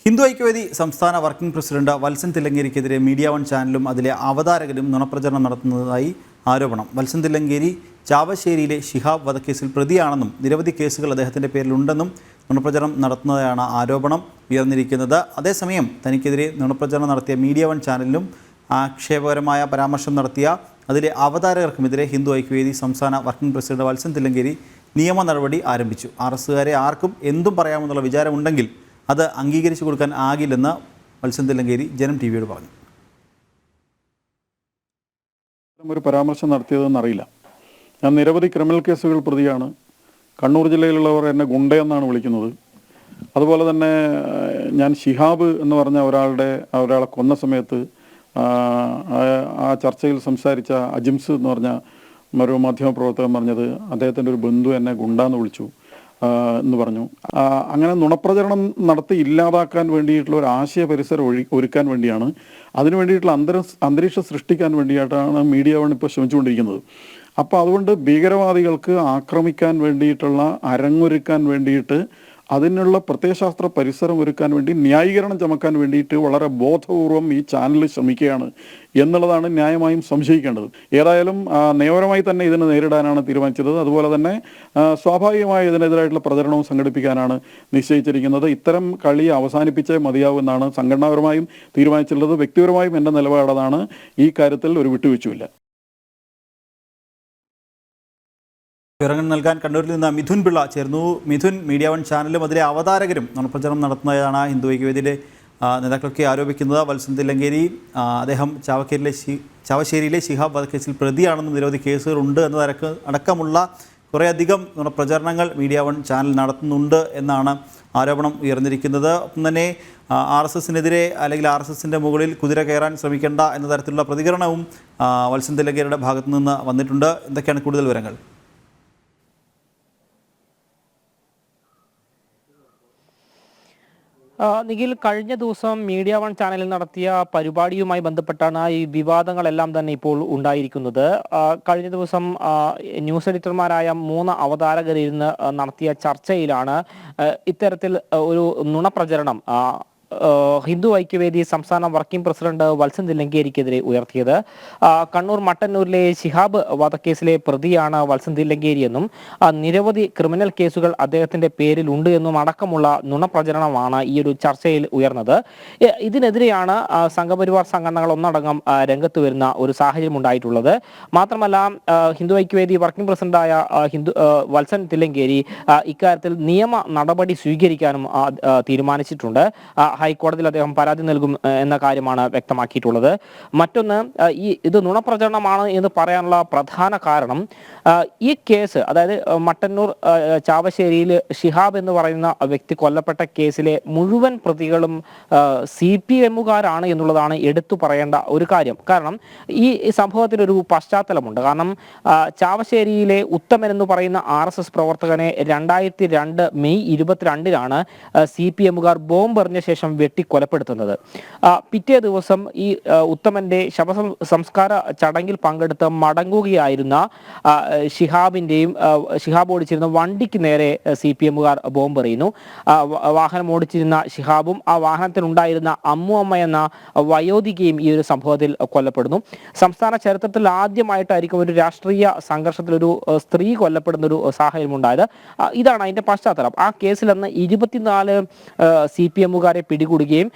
ഹിന്ദു ഐക്യവേദി സംസ്ഥാന working president Valsan തില്ലങ്കേരിക്കെതിരെ media one ചാനലും അതിലെ അവതാരകരും നുണപ്രചരണം നടത്തുന്നതായി ആരോപണം. വത്സൻ തില്ലങ്കേരി ചാവശ്ശേരിയിലെ ശിഹാബ് വധക്കേസിൽ പ്രതിയാണെന്നും നിരവധി കേസുകൾ അദ്ദേഹത്തിൻ്റെ പേരിലുണ്ടെന്നും നുണപ്രചരണം നടത്തുന്നതാണ് ആരോപണം ഉയർന്നിരിക്കുന്നത്. അതേസമയം തനിക്കെതിരെ നുണപ്രചരണം നടത്തിയ മീഡിയ വൺ ചാനലിലും ആക്ഷേപകരമായ പരാമർശം നടത്തിയ അതിലെ അവതാരകർക്കുമെതിരെ ഹിന്ദു ഐക്യവേദി സംസ്ഥാന വർക്കിംഗ് പ്രസിഡന്റ് വത്സൻ തില്ലങ്കേരി നിയമ നടപടി ആരംഭിച്ചു. RSകാരെ ആർക്കും എന്തും പറയാമെന്നുള്ള വിചാരമുണ്ടെങ്കിൽ അത് അംഗീകരിച്ചു കൊടുക്കാൻ ആകില്ലെന്ന് വത്സൻ തില്ലങ്കേരി ജനം ടിവിയോട് പറഞ്ഞു. ഒരു പരാമർശം നടത്തിയതെന്ന് അറിയില്ല. ഞാൻ നിരവധി ക്രിമിനൽ കേസുകൾ പ്രതിയാണ്. കണ്ണൂർ ജില്ലയിലുള്ളവർ എന്നെ ഗുണ്ടയെന്നാണ് വിളിക്കുന്നത്. അതുപോലെ തന്നെ ഞാൻ ശിഹാബ് എന്ന് പറഞ്ഞ ഒരാളെ കൊന്ന സമയത്ത് ആ ചർച്ചയിൽ സംസാരിച്ച അജിംസ് എന്ന് പറഞ്ഞ ഒരു മാധ്യമപ്രവർത്തകൻ പറഞ്ഞത് അദ്ദേഹത്തിൻ്റെ ഒരു ബന്ധു എന്നെ ഗുണ്ടെന്ന് വിളിച്ചു എന്ന് പറഞ്ഞു. അങ്ങനെ നുണപ്രചരണം നടത്തി ഇല്ലാതാക്കാൻ വേണ്ടിയിട്ടുള്ള ഒരു ആശയ പരിസരം ഒരുക്കാൻ വേണ്ടിയാണ്, അതിനു വേണ്ടിയിട്ടുള്ള അന്തരീക്ഷം സൃഷ്ടിക്കാൻ വേണ്ടിയിട്ടാണ് മീഡിയ വൺ ഇപ്പോൾ ശ്രമിച്ചുകൊണ്ടിരിക്കുന്നത്. അപ്പോൾ അതുകൊണ്ട് ഭീകരവാദികൾക്ക് ആക്രമിക്കാൻ വേണ്ടിയിട്ടുള്ള അരങ്ങൊരുക്കാൻ വേണ്ടിയിട്ട് അതിനുള്ള പ്രത്യയശാസ്ത്ര പരിസരം ഒരുക്കാൻ വേണ്ടി ന്യായീകരണം ചമക്കാൻ വേണ്ടിയിട്ട് വളരെ ബോധപൂർവം ഈ ചാനൽ ശ്രമിക്കുകയാണ് എന്നുള്ളതാണ് ന്യായമായും സംശയിക്കേണ്ടത്. ഏതായാലും നിയമപരമായി തന്നെ ഇതിനെ നേരിടാനാണ് തീരുമാനിച്ചത്. അതുപോലെ തന്നെ സ്വാഭാവികമായി ഇതിനെതിരായിട്ടുള്ള പ്രചരണവും സംഘടിപ്പിക്കാനാണ് നിശ്ചയിച്ചിരിക്കുന്നത്. ഇത്തരം കളി അവസാനിപ്പിച്ചേ മതിയാവുമെന്നാണ് സംഘടനാപരമായും തീരുമാനിച്ചിട്ടുള്ളത്. വ്യക്തിപരമായും എൻ്റെ നിലപാടാണ്. ഈ കാര്യത്തിൽ ഒരു വിട്ടുവീഴ്ചയില്ല. വിവരങ്ങൾ നൽകാൻ കണ്ണൂരിൽ നിന്ന് മിഥുൻ പിള്ള ചേർന്നു. മിഥുൻ, മീഡിയ വൺ ചാനലും അതിലെ അവതാരകരും നുണപ്രചരണം നടത്തുന്നതാണ് ഹിന്ദു ഐക്യവേദിയുടെ നേതാക്കളൊക്കെ ആരോപിക്കുന്നത്. വത്സൻ തില്ലങ്കേരി അദ്ദേഹം ചാവശ്ശേരിയിലെ ശിഹാബ് വധക്കേസിൽ പ്രതിയാണെന്നും നിരവധി കേസുകളുണ്ട് അടക്കമുള്ള കുറേയധികം നുണപ്രചരണങ്ങൾ മീഡിയ വൺ ചാനൽ നടത്തുന്നുണ്ട് എന്നാണ് ആരോപണം ഉയർന്നിരിക്കുന്നത്. ഒപ്പം തന്നെ RSSനെതിരെ അല്ലെങ്കിൽ RSSൻ്റെ മുകളിൽ കുതിര കയറാൻ ശ്രമിക്കേണ്ട എന്ന തരത്തിലുള്ള പ്രതികരണവും വത്സൻ തില്ലങ്കേരിയുടെ ഭാഗത്തു നിന്ന് വന്നിട്ടുണ്ട്. എന്തൊക്കെയാണ് കൂടുതൽ വിവരങ്ങൾ? നിഖിൽ, കഴിഞ്ഞ ദിവസം മീഡിയ വൺ ചാനലിൽ നടത്തിയ പരിപാടിയുമായി ബന്ധപ്പെട്ടാണ് ഈ വിവാദങ്ങളെല്ലാം തന്നെ ഇപ്പോൾ ഉണ്ടായിരിക്കുന്നത്. കഴിഞ്ഞ ദിവസം ന്യൂസ് എഡിറ്റർമാരായ 3 അവതാരകരിരുന്ന് നടത്തിയ ചർച്ചയിലാണ് ഇത്തരത്തിൽ ഒരു നുണപ്രചരണം ഹിന്ദു ഐക്യവേദി സംസ്ഥാന വർക്കിംഗ് പ്രസിഡന്റ് വത്സൻ തില്ലങ്കേരിക്കെതിരെ ഉയർത്തിയത്. കണ്ണൂർ മട്ടന്നൂരിലെ ശിഹാബ് വധക്കേസിലെ പ്രതിയാണ് വത്സൻ തില്ലങ്കേരി എന്നും നിരവധി ക്രിമിനൽ കേസുകൾ അദ്ദേഹത്തിന്റെ പേരിൽ ഉണ്ട് എന്നും അടക്കമുള്ള നുണപ്രചരണമാണ് ഈ ഒരു ചർച്ചയിൽ ഉയർന്നത്. ഇതിനെതിരെയാണ് സംഘപരിവാർ സംഘടനകൾ ഒന്നടങ്കം രംഗത്ത് വരുന്ന ഒരു സാഹചര്യം ഉണ്ടായിട്ടുള്ളത്. മാത്രമല്ല, ഹിന്ദു ഐക്യവേദി വർക്കിംഗ് പ്രസിഡന്റായ വത്സൻ തില്ലങ്കേരി ഇക്കാര്യത്തിൽ നിയമ നടപടി സ്വീകരിക്കാനും തീരുമാനിച്ചിട്ടുണ്ട്. ഹൈക്കോടതിയിൽ അദ്ദേഹം പരാതി നൽകും എന്ന കാര്യമാണ് വ്യക്തമാക്കിയിട്ടുള്ളത്. മറ്റൊന്ന്, ഇത് നുണപ്രചരണമാണ് എന്ന് പറയാനുള്ള പ്രധാന കാരണം ഈ കേസ്, അതായത് മട്ടന്നൂർ ചാവശ്ശേരിയിൽ ശിഹാബ് എന്ന് പറയുന്ന വ്യക്തി കൊല്ലപ്പെട്ട കേസിലെ മുഴുവൻ പ്രതികളും CPMകാരാണ് എന്നുള്ളതാണ് എടുത്തു പറയേണ്ട ഒരു കാര്യം. കാരണം ഈ സംഭവത്തിനൊരു പശ്ചാത്തലമുണ്ട്. കാരണം ചാവശ്ശേരിയിലെ ഉത്തമൻ എന്ന് പറയുന്ന RSS പ്രവർത്തകനെ 2002 മെയ് 22-നാണ് CPMകാർ ബോംബെറിഞ്ഞ ശേഷം വെട്ടിക്കൊലപ്പെടുത്തുന്നത്. പിറ്റേ ദിവസം ഈ ഉത്തമന്റെ ശവസംസ്കാര ചടങ്ങിൽ പങ്കെടുത്ത് മടങ്ങുകയായിരുന്ന ശിഹാബ് ഓടിച്ചിരുന്ന വണ്ടിക്ക് നേരെ CPMകാർ ബോംബെറിയുന്നു. വാഹനം ഓടിച്ചിരുന്ന ശിഹാബും ആ വാഹനത്തിലുണ്ടായിരുന്ന അമ്മ എന്ന വയോധികയും ഈ ഒരു സംഭവത്തിൽ കൊല്ലപ്പെടുന്നു. സംസ്ഥാന ചരിത്രത്തിൽ ആദ്യമായിട്ടായിരിക്കും ഒരു രാഷ്ട്രീയ സംഘർഷത്തിൽ ഒരു സ്ത്രീ കൊല്ലപ്പെടുന്ന ഒരു സാഹചര്യം ഉണ്ടായത്. ഇതാണ് അതിന്റെ പശ്ചാത്തലം. ആ കേസിൽ അന്ന് 24 CPMകാരെ പിടികൂടുകയും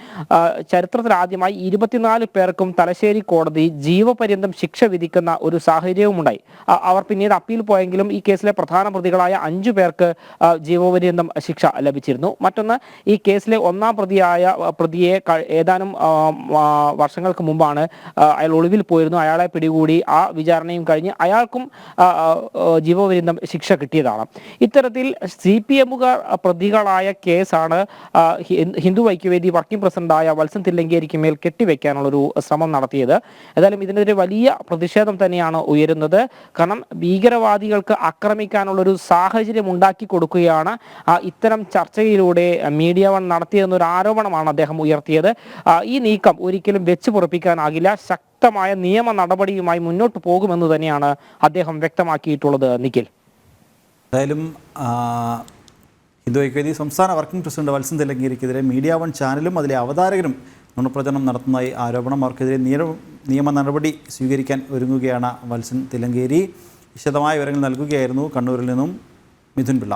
ചരിത്രത്തിൽ ആദ്യമായി 24 പേർക്കും തലശ്ശേരി കോടതി ജീവപര്യന്തം ശിക്ഷ വിധിക്കുന്ന ഒരു സാഹചര്യവും ഉണ്ടായി. അവർ പിന്നീട് അപ്പീൽ പോയെങ്കിലും ഈ കേസിലെ പ്രധാന പ്രതികളായ 5 പേർക്ക് ജീവപര്യന്തം ശിക്ഷ ലഭിച്ചിരുന്നു. മറ്റൊന്ന്, ഈ കേസിലെ ഒന്നാം പ്രതിയെ ഏതാനും വർഷങ്ങൾക്ക് മുമ്പാണ് അയാൾ ഒളിവിൽ പോയിരുന്നു. അയാളെ പിടികൂടി ആ വിചാരണയും കഴിഞ്ഞ് അയാൾക്കും ജീവപര്യന്തം ശിക്ഷ കിട്ടിയതാണ്. ഇത്തരത്തിൽ CPMകാർ പ്രതികളായ കേസാണ് ഹിന്ദു ഐക്യവേദി വർക്കിംഗ് പ്രസിഡന്റായ വത്സൻ തില്ലങ്കേരിക്ക് മേൽ കെട്ടിവെക്കാനുള്ളൊരു ശ്രമം നടത്തിയത്. ഏതായാലും ഇതിനെതിരെ വലിയ പ്രതിഷേധം തന്നെയാണ് ഉയരുന്നത്. കാരണം ഭീകരവാദികൾക്ക് ആക്രമിക്കാനുള്ളൊരു സാഹചര്യം ഉണ്ടാക്കി കൊടുക്കുകയാണ് ഇത്തരം ചർച്ചയിലൂടെ മീഡിയ വൺ നടത്തിയെന്നൊരു ആരോപണമാണ് അദ്ദേഹം ഉയർത്തിയത്. ഈ നീക്കം ഒരിക്കലും വെച്ച് പൊറപ്പിക്കാനാകില്ല. ശക്തമായ നിയമ നടപടിയുമായി മുന്നോട്ട് പോകുമെന്ന് തന്നെയാണ് അദ്ദേഹം വ്യക്തമാക്കിയിട്ടുള്ളത്. നിഖിൽ, എന്തായാലും ഹിന്ദു ഐക്യവേദി സംസ്ഥാന വർക്കിംഗ് പ്രസിഡന്റ് വത്സൻ തില്ലങ്കേരിക്കെതിരെ മീഡിയ വൺ ചാനലും അതിലെ അവതാരകരും നുണപ്രചരണം നടത്തുന്നതായി ആരോപണം. അവർക്കെതിരെ നിയമ നടപടി സ്വീകരിക്കാൻ ഒരുങ്ങുകയാണ് വത്സൻ തില്ലങ്കേരി. വിശദമായ വിവരങ്ങൾ നൽകുകയായിരുന്നു കണ്ണൂരിൽ നിന്നും മിഥുൻ പിള്ള.